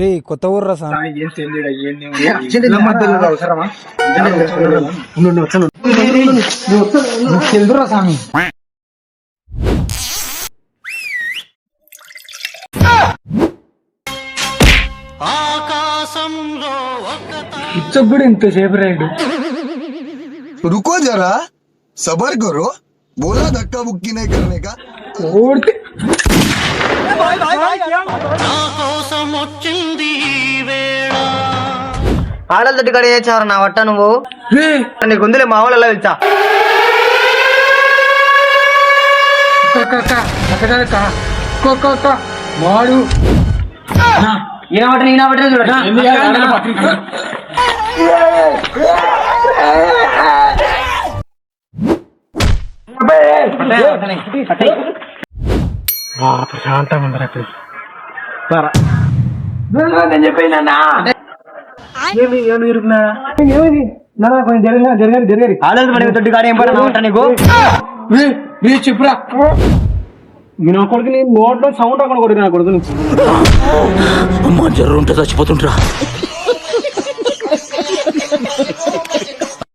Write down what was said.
రే కొత్త ఊర్రా స్వామి. తెలుదురా స్వామి. ఇచ్చకు కూడా ఇంతసేపు రైడ్. रुको जरा सबर करो बोला धक्का बुक्की नहीं करने का ఓడితే ఆడలతోటి కడ చేసావు నా వట్ట నువ్వు. రే నీకు ఉందిలే మా వాళ్ళు వెళ్తా. వాడు ఈయన పట్టిన చూడ ప్రశాంతంగా ఉందరా నేను చెప్పినా ఆడలతో పడి తొట్టి కాడ ఏం పడ నా వట్ట నీకు. చెప్పురా నా కొడుకు నేను నోట్లో సౌండ్ అక్కడ కొడుకు నా కొడుకు అమ్మ జర్ర ఉంటే చచ్చిపోతుంటరా.